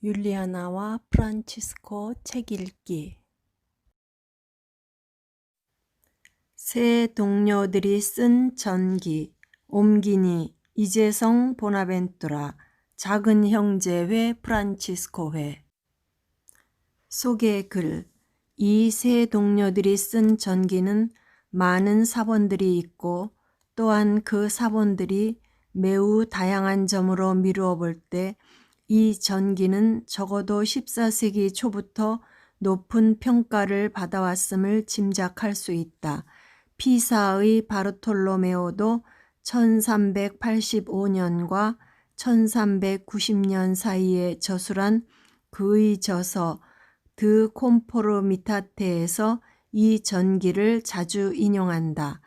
율리아나와 프란치스코 책 읽기. 새 동료들이 쓴 전기. 옴기니, 이재성 보나벤투라, 작은 형제회 프란치스코회. 소개 글. 이 새 동료들이 쓴 전기는 많은 사본들이 있고 또한 그 사본들이 매우 다양한 점으로 미루어 볼 때 이 전기는 적어도 14세기 초부터 높은 평가를 받아왔음을 짐작할 수 있다. 피사의 바르톨로메오도 1385년과 1390년 사이에 저술한 그의 저서 드 콤포르미타테에서 이 전기를 자주 인용한다.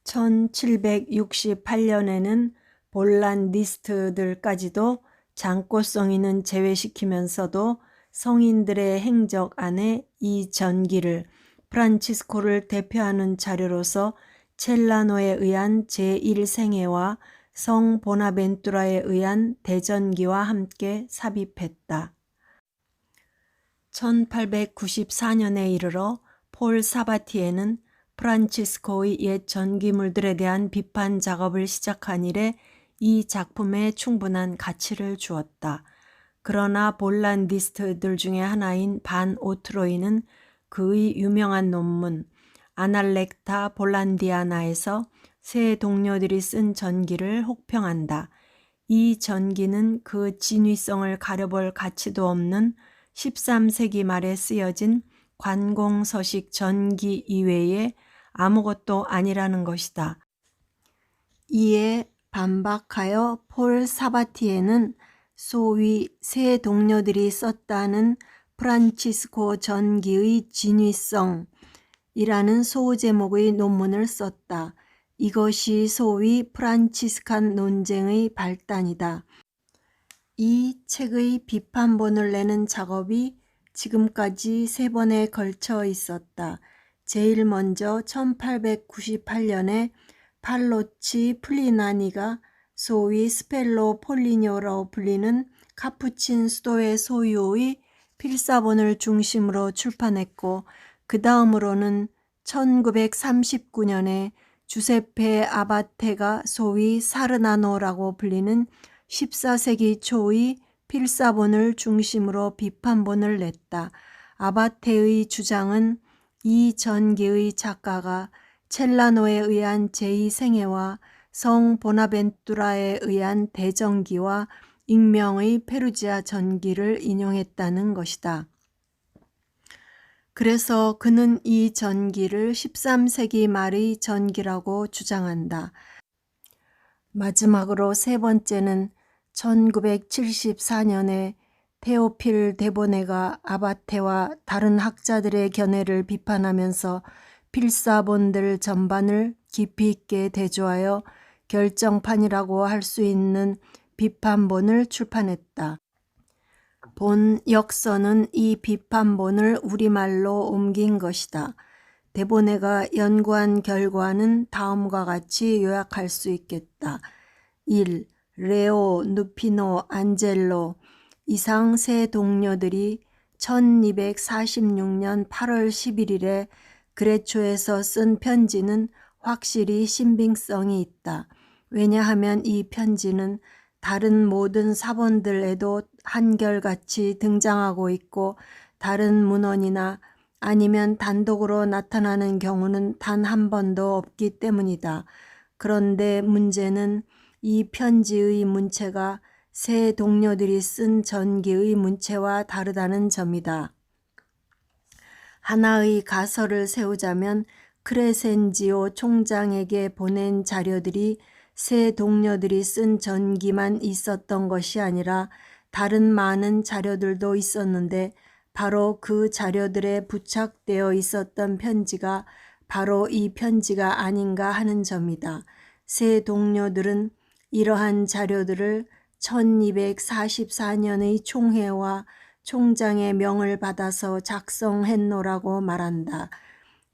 1768년에는 볼란디스트들까지도 장꽃성인은 제외시키면서도 성인들의 행적 안에 이 전기를 프란치스코를 대표하는 자료로서 첼라노에 의한 제1생애와 성 보나벤투라에 의한 대전기와 함께 삽입했다. 1894년에 이르러 폴 사바티에는 프란치스코의 옛 전기물들에 대한 비판 작업을 시작한 이래 이 작품에 충분한 가치를 주었다. 그러나 볼란디스트들 중에 하나인 반 오트로이는 그의 유명한 논문 아날렉타 볼란디아나에서 새 동료들이 쓴 전기를 혹평한다. 이 전기는 그 진위성을 가려볼 가치도 없는 13세기 말에 쓰여진 관공서식 전기 이외에 아무것도 아니라는 것이다. 이에 반박하여 폴 사바티에는 소위 새 동료들이 썼다는 프란치스코 전기의 진위성이라는 소제목의 논문을 썼다. 이것이 소위 프란치스칸 논쟁의 발단이다. 이 책의 비판본을 내는 작업이 지금까지 3번에 걸쳐 있었다. 제일 먼저 1898년에 팔로치 플리나니가 소위 스펠로 폴리뇨로 불리는 카푸친 수도회 소유의 필사본을 중심으로 출판했고 그 다음으로는 1939년에 주세페 아바테가 소위 사르나노라고 불리는 14세기 초의 필사본을 중심으로 비판본을 냈다. 아바테의 주장은 이 전기의 작가가 첼라노에 의한 제2생애와 성 보나벤투라에 의한 대전기와 익명의 페루지아 전기를 인용했다는 것이다. 그래서 그는 이 전기를 13세기 말의 전기라고 주장한다. 마지막으로 세 번째는 1974년에 테오필 데보네가 아바테와 다른 학자들의 견해를 비판하면서 필사본들 전반을 깊이 있게 대조하여 결정판이라고 할 수 있는 비판본을 출판했다. 본 역서는 이 비판본을 우리말로 옮긴 것이다. 데보네가 연구한 결과는 다음과 같이 요약할 수 있겠다. 1. 레오, 누피노, 안젤로 이상 세 동료들이 1246년 8월 11일에 그레초에서 쓴 편지는 확실히 신빙성이 있다. 왜냐하면 이 편지는 다른 모든 사본들에도 한결같이 등장하고 있고 다른 문헌이나 아니면 단독으로 나타나는 경우는 단 한 번도 없기 때문이다. 그런데 문제는 이 편지의 문체가 새 동료들이 쓴 전기의 문체와 다르다는 점이다. 하나의 가설을 세우자면 크레센지오 총장에게 보낸 자료들이 새 동료들이 쓴 전기만 있었던 것이 아니라 다른 많은 자료들도 있었는데 바로 그 자료들에 부착되어 있었던 편지가 바로 이 편지가 아닌가 하는 점이다. 새 동료들은 이러한 자료들을 1244년의 총회와 총장의 명을 받아서 작성했노라고 말한다.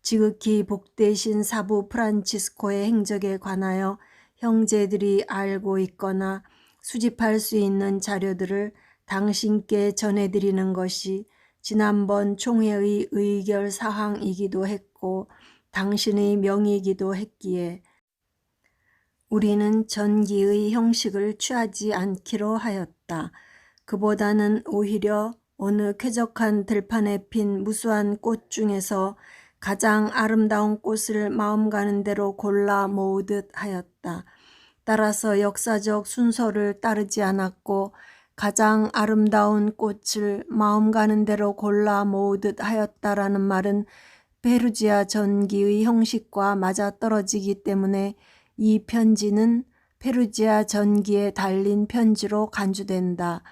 지극히 복되신 사부 프란치스코의 행적에 관하여 형제들이 알고 있거나 수집할 수 있는 자료들을 당신께 전해드리는 것이 지난번 총회의 의결 사항이기도 했고 당신의 명의이기도 했기에 우리는 전기의 형식을 취하지 않기로 하였다. 그보다는 오히려 어느 쾌적한 들판에 핀 무수한 꽃 중에서 가장 아름다운 꽃을 마음 가는 대로 골라 모으듯 하였다. 따라서 역사적 순서를 따르지 않았고 가장 아름다운 꽃을 마음 가는 대로 골라 모으듯 하였다라는 말은 페루지아 전기의 형식과 맞아떨어지기 때문에 이 편지는 페루지아 전기에 달린 편지로 간주된다.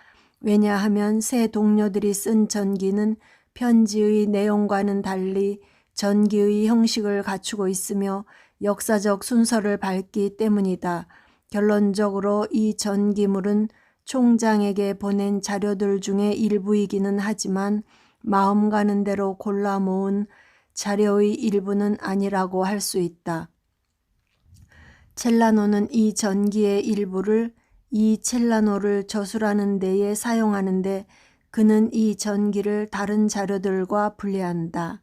왜냐하면 새 동료들이 쓴 전기는 편지의 내용과는 달리 전기의 형식을 갖추고 있으며 역사적 순서를 밟기 때문이다. 결론적으로 이 전기물은 총장에게 보낸 자료들 중에 일부이기는 하지만 마음 가는 대로 골라 모은 자료의 일부는 아니라고 할 수 있다. 첼라노는 이 전기의 일부를 이 첼라노를 저술하는 데에 사용하는데 그는 이 전기를 다른 자료들과 분리한다.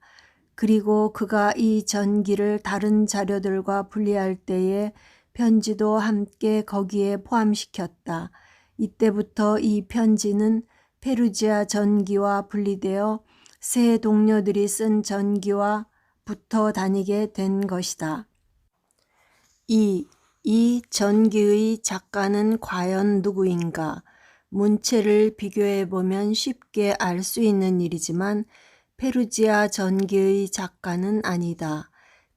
그리고 그가 이 전기를 다른 자료들과 분리할 때에 편지도 함께 거기에 포함시켰다. 이때부터 이 편지는 페루지아 전기와 분리되어 새 동료들이 쓴 전기와 붙어 다니게 된 것이다. 이 전기의 작가는 과연 누구인가? 문체를 비교해보면 쉽게 알 수 있는 일이지만 페루지아 전기의 작가는 아니다.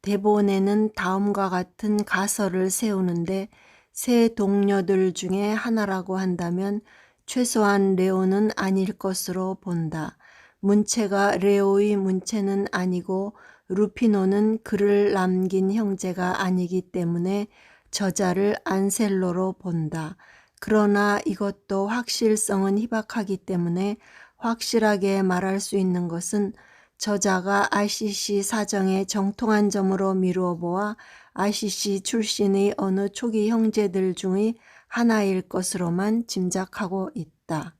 대본에는 다음과 같은 가설을 세우는데 새 동료들 중에 하나라고 한다면 최소한 레오는 아닐 것으로 본다. 문체가 레오의 문체는 아니고 루피노는 글을 남긴 형제가 아니기 때문에 저자를 안셀로로 본다. 그러나 이것도 확실성은 희박하기 때문에 확실하게 말할 수 있는 것은 저자가 RCC 사정에 정통한 점으로 미루어 보아 RCC 출신의 어느 초기 형제들 중의 하나일 것으로만 짐작하고 있다.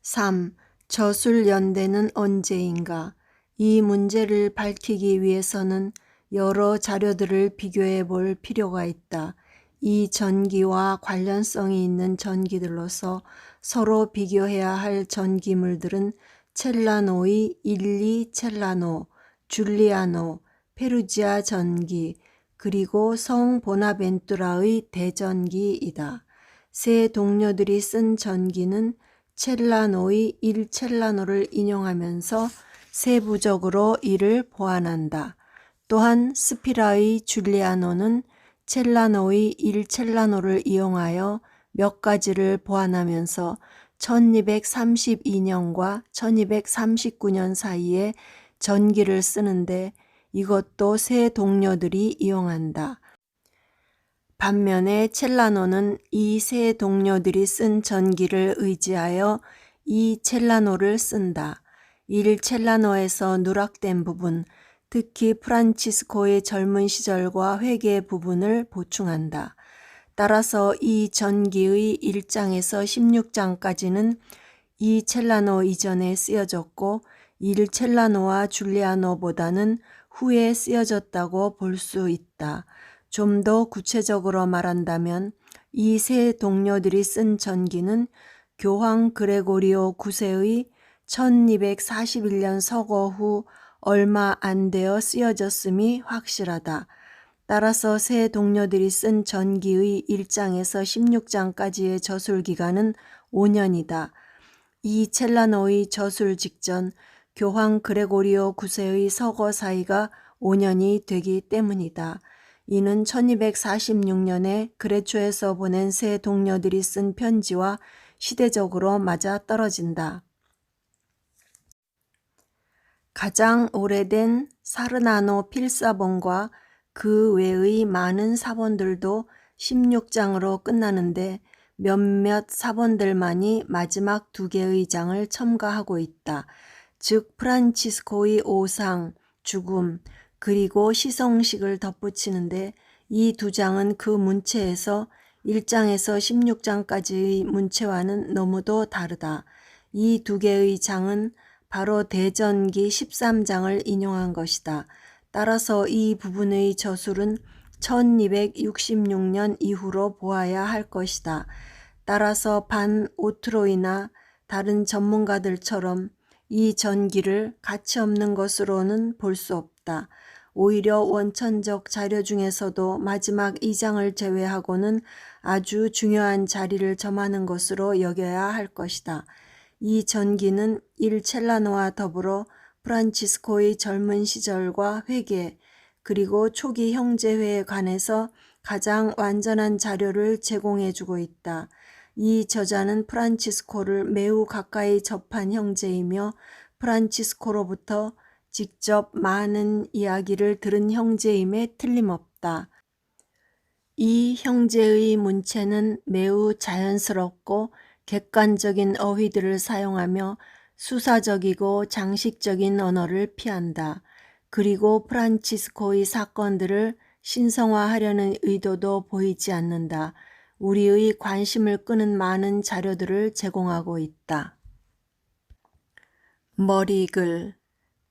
3. 저술연대는 언제인가? 이 문제를 밝히기 위해서는 여러 자료들을 비교해 볼 필요가 있다. 이 전기와 관련성이 있는 전기들로서 서로 비교해야 할 전기물들은 첼라노의 일리 첼라노, 줄리아노, 페루지아 전기, 그리고 성 보나벤투라의 대전기이다. 새 동료들이 쓴 전기는 첼라노의 1첼라노를 인용하면서 세부적으로 이를 보완한다. 또한 스피라의 줄리아노는 첼라노의 1첼라노를 이용하여 몇 가지를 보완하면서 1232년과 1239년 사이에 전기를 쓰는데 이것도 새 동료들이 이용한다. 반면에 첼라노는 이 새 동료들이 쓴 전기를 의지하여 이 첼라노를 쓴다. 1첼라노에서 누락된 부분, 특히 프란치스코의 젊은 시절과 회개 부분을 보충한다. 따라서 이 전기의 1장에서 16장까지는 이 첼라노 이전에 쓰여졌고 1첼라노와 줄리아노보다는 후에 쓰여졌다고 볼 수 있다. 좀 더 구체적으로 말한다면 이 세 동료들이 쓴 전기는 교황 그레고리오 9세의 1241년 서거 후 얼마 안 되어 쓰여졌음이 확실하다. 따라서 새 동료들이 쓴 전기의 1장에서 16장까지의 저술 기간은 5년이다. 이 첼라노의 저술 직전 교황 그레고리오 9세의 서거 사이가 5년이 되기 때문이다. 이는 1246년에 그레초에서 보낸 새 동료들이 쓴 편지와 시대적으로 맞아떨어진다. 가장 오래된 사르나노 필사본과 그 외의 많은 사본들도 16장으로 끝나는데 몇몇 사본들만이 마지막 2개의 장을 첨가하고 있다. 즉 프란치스코의 오상, 죽음, 그리고 시성식을 덧붙이는데 이 2장은 그 문체에서 1장에서 16장까지의 문체와는 너무도 다르다. 이 두 개의 장은 바로 대전기 13장을 인용한 것이다. 따라서 이 부분의 저술은 1266년 이후로 보아야 할 것이다. 따라서 반 오트로이나 다른 전문가들처럼 이 전기를 가치없는 것으로는 볼 수 없다. 오히려 원천적 자료 중에서도 마지막 2장을 제외하고는 아주 중요한 자리를 점하는 것으로 여겨야 할 것이다. 이 전기는 일첼라노와 더불어 프란치스코의 젊은 시절과 회개 그리고 초기 형제회에 관해서 가장 완전한 자료를 제공해주고 있다. 이 저자는 프란치스코를 매우 가까이 접한 형제이며 프란치스코로부터 직접 많은 이야기를 들은 형제임에 틀림없다. 이 형제의 문체는 매우 자연스럽고 객관적인 어휘들을 사용하며 수사적이고 장식적인 언어를 피한다. 그리고 프란치스코의 사건들을 신성화하려는 의도도 보이지 않는다. 우리의 관심을 끄는 많은 자료들을 제공하고 있다. 머리글.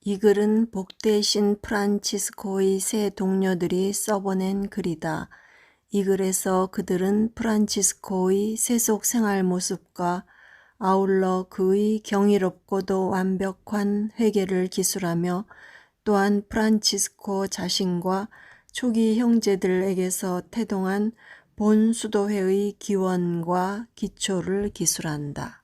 이 글은 복되신 프란치스코의 세 동료들이 써보낸 글이다. 이 글에서 그들은 프란치스코의 세속 생활 모습과 아울러 그의 경이롭고도 완벽한 회개를 기술하며 또한 프란치스코 자신과 초기 형제들에게서 태동한 본수도회의 기원과 기초를 기술한다.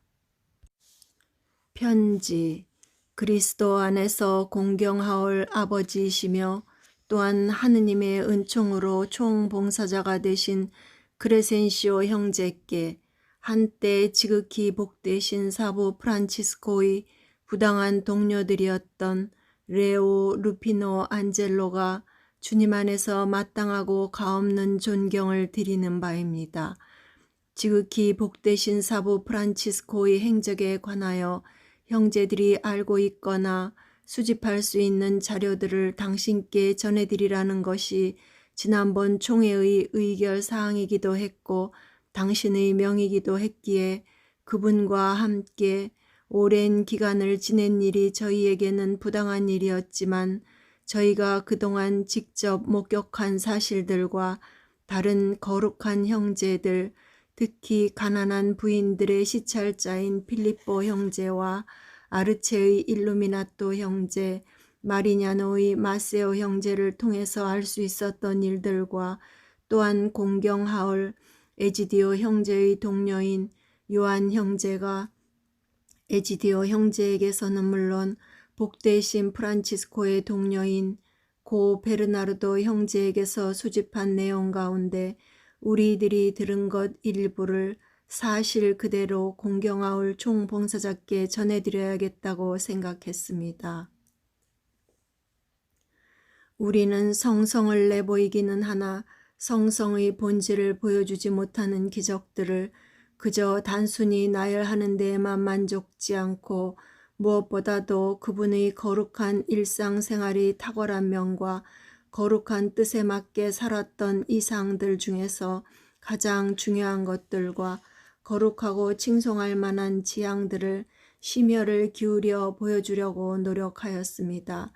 편지. 그리스도 안에서 공경하올 아버지이시며 또한 하느님의 은총으로 총봉사자가 되신 크레센시오 형제께 한때 지극히 복되신 사부 프란치스코의 부당한 동료들이었던 레오 루피노 안젤로가 주님 안에서 마땅하고 가없는 존경을 드리는 바입니다. 지극히 복되신 사부 프란치스코의 행적에 관하여 형제들이 알고 있거나 수집할 수 있는 자료들을 당신께 전해드리라는 것이 지난번 총회의 의결 사항이기도 했고 당신의 명이기도 했기에 그분과 함께 오랜 기간을 지낸 일이 저희에게는 부당한 일이었지만 저희가 그동안 직접 목격한 사실들과 다른 거룩한 형제들, 특히 가난한 부인들의 시찰자인 필리포 형제와 아르체의 일루미나토 형제, 마리냐노의 마세오 형제를 통해서 알 수 있었던 일들과 또한 공경하올 에지디오 형제의 동료인 요한 형제가 에지디오 형제에게서는 물론 복되신 프란치스코의 동료인 고 베르나르도 형제에게서 수집한 내용 가운데 우리들이 들은 것 일부를 사실 그대로 공경하올 총봉사자께 전해드려야겠다고 생각했습니다. 우리는 성성을 내보이기는 하나 성성의 본질을 보여주지 못하는 기적들을 그저 단순히 나열하는 데에만 만족지 않고 무엇보다도 그분의 거룩한 일상생활이 탁월한 면과 거룩한 뜻에 맞게 살았던 이상들 중에서 가장 중요한 것들과 거룩하고 칭송할 만한 지향들을 심혈을 기울여 보여주려고 노력하였습니다.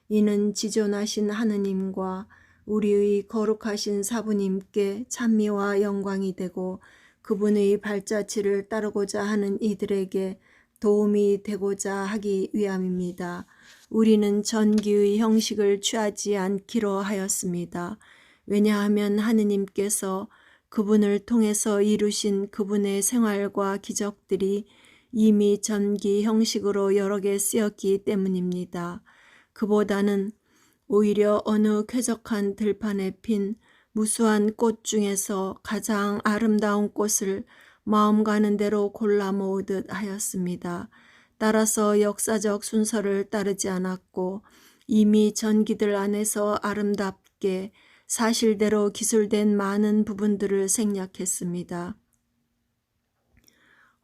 이는 지존하신 하느님과 우리의 거룩하신 사부님께 찬미와 영광이 되고 그분의 발자취를 따르고자 하는 이들에게 도움이 되고자 하기 위함입니다. 우리는 전기의 형식을 취하지 않기로 하였습니다. 왜냐하면 하느님께서 그분을 통해서 이루신 그분의 생활과 기적들이 이미 전기 형식으로 여러 개 쓰였기 때문입니다. 그보다는 오히려 어느 쾌적한 들판에 핀 무수한 꽃 중에서 가장 아름다운 꽃을 마음 가는 대로 골라 모으듯 하였습니다. 따라서 역사적 순서를 따르지 않았고 이미 전기들 안에서 아름답게 사실대로 기술된 많은 부분들을 생략했습니다.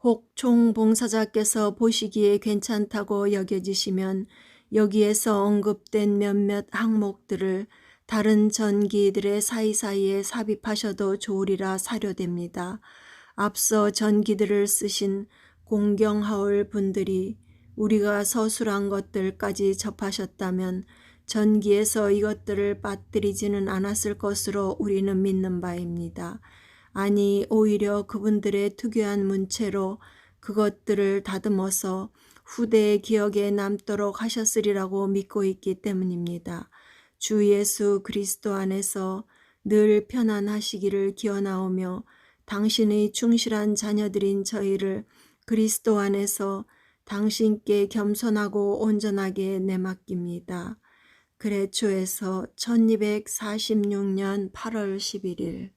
혹 총봉사자께서 보시기에 괜찮다고 여겨지시면 여기에서 언급된 몇몇 항목들을 다른 전기들의 사이사이에 삽입하셔도 좋으리라 사료됩니다. 앞서 전기들을 쓰신 공경하올 분들이 우리가 서술한 것들까지 접하셨다면 전기에서 이것들을 빠뜨리지는 않았을 것으로 우리는 믿는 바입니다. 아니, 오히려 그분들의 특유한 문체로 그것들을 다듬어서 후대의 기억에 남도록 하셨으리라고 믿고 있기 때문입니다. 주 예수 그리스도 안에서 늘 편안하시기를 기원하오며 당신의 충실한 자녀들인 저희를 그리스도 안에서 당신께 겸손하고 온전하게 내맡깁니다. 그레초에서 1246년 8월 11일